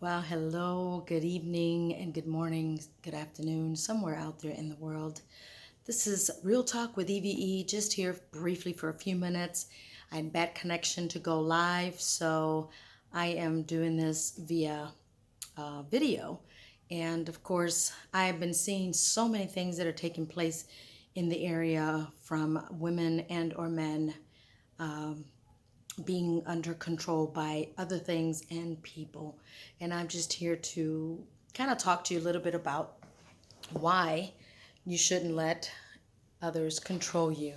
Well, hello, good evening, and good morning, good afternoon, somewhere out there in the world. This is Real Talk with E.V.E. Just here briefly for a few minutes. I had bad connection to go live, so I am doing this via video. And of course, I've been seeing so many things that are taking place in the area from women and or men being under control by other things and people. And I'm just here to kind of talk to you a little bit about why you shouldn't let others control you,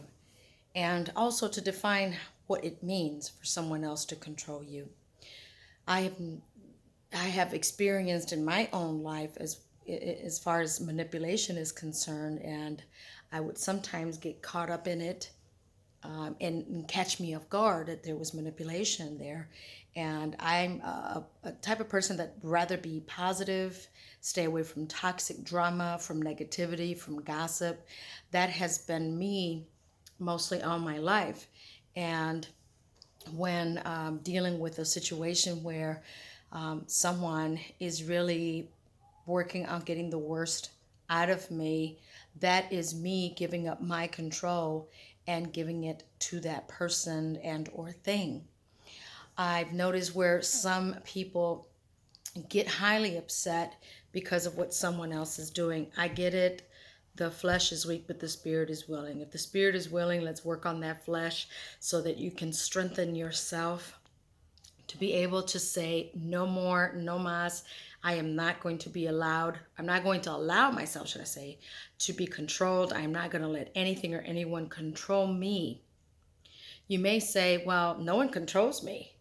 and also to define what it means for someone else to control you. I have I have experienced in my own life as far as manipulation is concerned, and I would sometimes get caught up in it and catch me off guard that there was manipulation there. And I'm a type of person that rather be positive, stay away from toxic drama, from negativity, from gossip. That has been me mostly all my life. And when dealing with a situation where someone is really working on getting the worst out of me, that is me giving up my control and giving it to that person and or thing. I've noticed where some people get highly upset because of what someone else is doing. I get it. The flesh is weak, but the spirit is willing. If the spirit is willing, let's work on that flesh so that you can strengthen yourself to be able to say no more, no mas. I am not going to be allowed, I'm not going to allow myself, should I say, to be controlled. I am not going to let anything or anyone control me. You may say, well, no one controls me.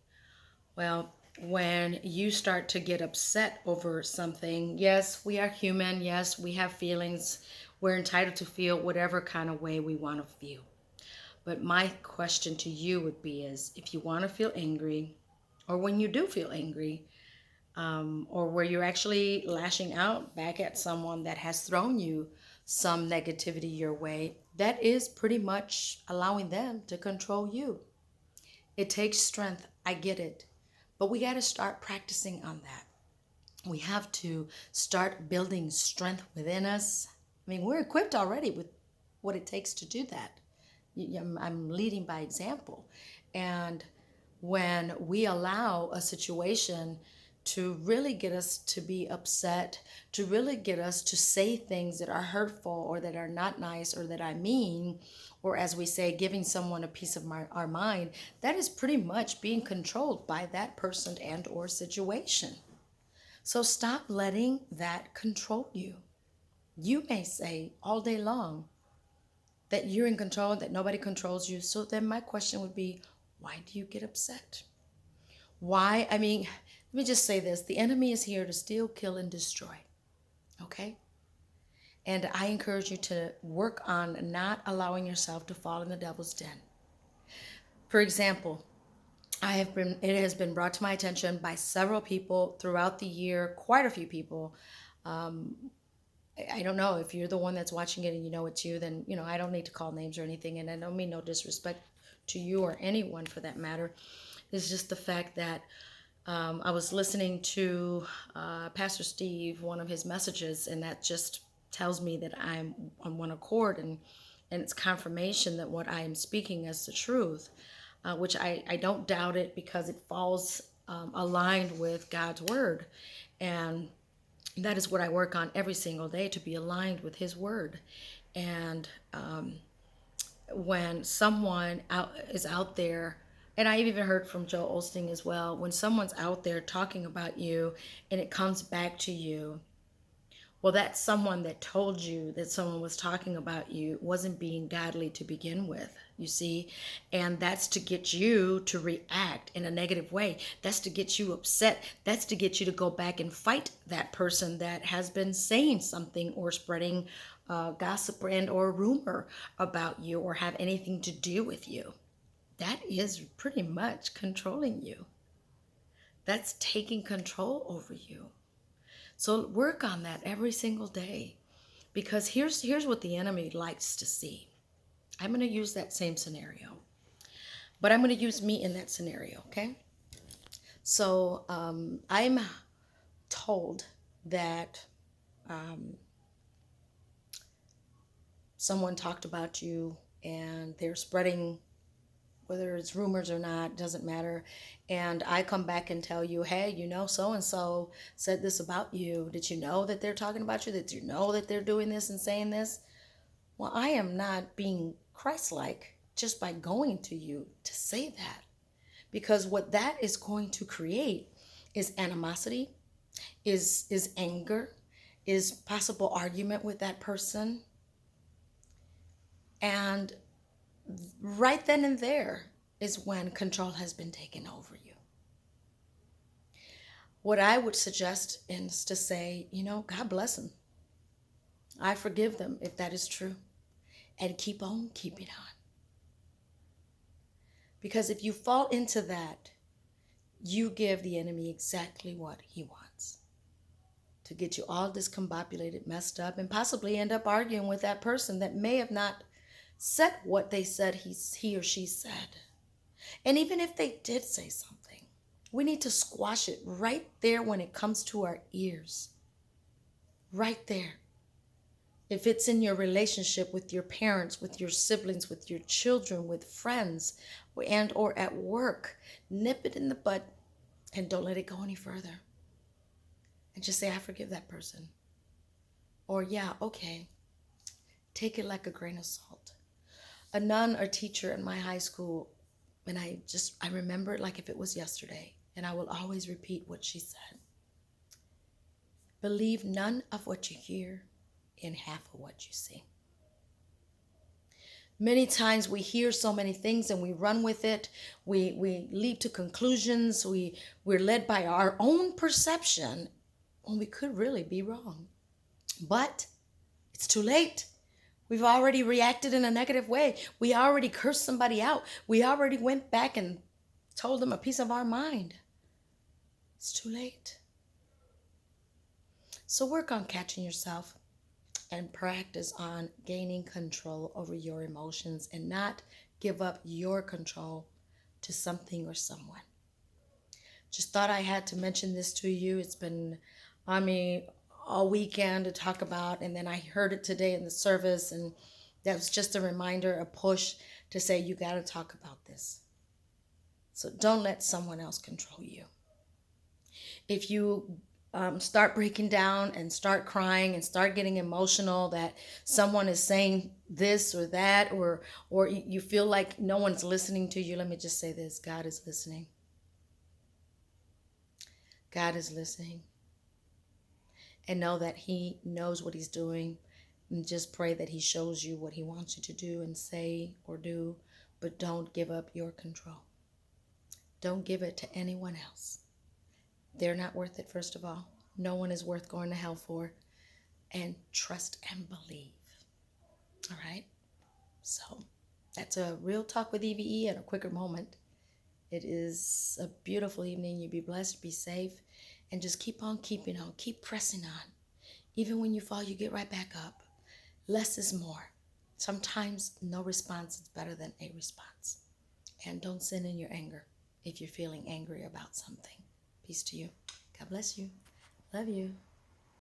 Well, when you start to get upset over something, yes, we are human. Yes, we have feelings. We're entitled to feel whatever kind of way we want to feel. But my question to you would be is if you want to feel angry, or when you do feel angry, or where you're actually lashing out back at someone that has thrown you some negativity your way, that is pretty much allowing them to control you. It takes strength, I get it, but we got to start practicing on that. We have to start building strength within us. I mean, we're equipped already with what it takes to do that. I'm leading by example. And when we allow a situation to really get us to be upset, to really get us to say things that are hurtful or that are not nice or that I mean, or as we say, giving someone a piece of our mind, that is pretty much being controlled by that person and or situation. So stop letting that control you. You may say all day long that you're in control, that nobody controls you. So then my question would be, why do you get upset? Why? I mean, let me just say this, the enemy is here to steal, kill, and destroy. Okay? And I encourage you to work on not allowing yourself to fall in the devil's den. For example, it has been brought to my attention by several people throughout the year, quite a few people. I don't know if you're the one that's watching it and you know it's you, then, I don't need to call names or anything. And I don't mean no disrespect to you or anyone for that matter. It's just the fact that I was listening to Pastor Steve, one of his messages, and that just tells me that I'm on one accord, and it's confirmation that what I am speaking is the truth, which I don't doubt it because it falls aligned with God's word. And that is what I work on every single day, to be aligned with his word. And when someone is out there, and I even heard from Joel Osteen as well, when someone's out there talking about you and it comes back to you, well, that's someone that told you that someone was talking about you wasn't being godly to begin with, you see? And that's to get you to react in a negative way. That's to get you upset. That's to get you to go back and fight that person that has been saying something or spreading gossip and or rumor about you or have anything to do with you. That is pretty much controlling you. That's taking control over you. So work on that every single day, because here's what the enemy likes to see. I'm going to use that same scenario, but I'm going to use me in that scenario, okay? So I'm told that um, someone talked about you and they're spreading, whether it's rumors or not, doesn't matter. And I come back and tell you, hey, you know, so and so said this about you. Did you know that they're talking about you? Did you know that they're doing this and saying this? Well, I am not being Christ like just by going to you to say that. Because what that is going to create is animosity, is anger, is possible argument with that person. And right then and there is when control has been taken over you. What I would suggest is to say, you know, God bless them. I forgive them if that is true. And keep on keeping on. Because if you fall into that, you give the enemy exactly what he wants. To get you all discombobulated, messed up, and possibly end up arguing with that person that may have not said what they said he or she said. And even if they did say something, we need to squash it right there when it comes to our ears. Right there. If it's in your relationship with your parents, with your siblings, with your children, with friends, and or at work, nip it in the bud and don't let it go any further. And just say, I forgive that person. Or, yeah, okay. Take it like a grain of salt. A nun or teacher in my high school, and I remember it like if it was yesterday, and I will always repeat what she said. Believe none of what you hear in half of what you see. Many times we hear so many things and we run with it. We leap to conclusions. We're led by our own perception when we could really be wrong. But it's too late. We've already reacted in a negative way. We already cursed somebody out. We already went back and told them a piece of our mind. It's too late. So work on catching yourself and practice on gaining control over your emotions and not give up your control to something or someone. Just thought I had to mention this to you. It's been on me all weekend to talk about, and then I heard it today in the service, and that was just a reminder, a push to say you got to talk about this. So don't let someone else control you. If you start breaking down and start crying and start getting emotional that someone is saying this or that, or you feel like no one's listening to you, let me just say this: God is listening. God is listening. And know that he knows what he's doing. And just pray that he shows you what he wants you to do and say or do, but don't give up your control. Don't give it to anyone else. They're not worth it, first of all. No one is worth going to hell for. And trust and believe. All right? So that's a real talk with E.V.E. at a quicker moment. It is a beautiful evening. You be blessed, be safe, and just keep on keeping on. Keep pressing on. Even when you fall, you get right back up. Less is more. Sometimes no response is better than a response. And don't sin in your anger if you're feeling angry about something. Peace to you. God bless you. Love you.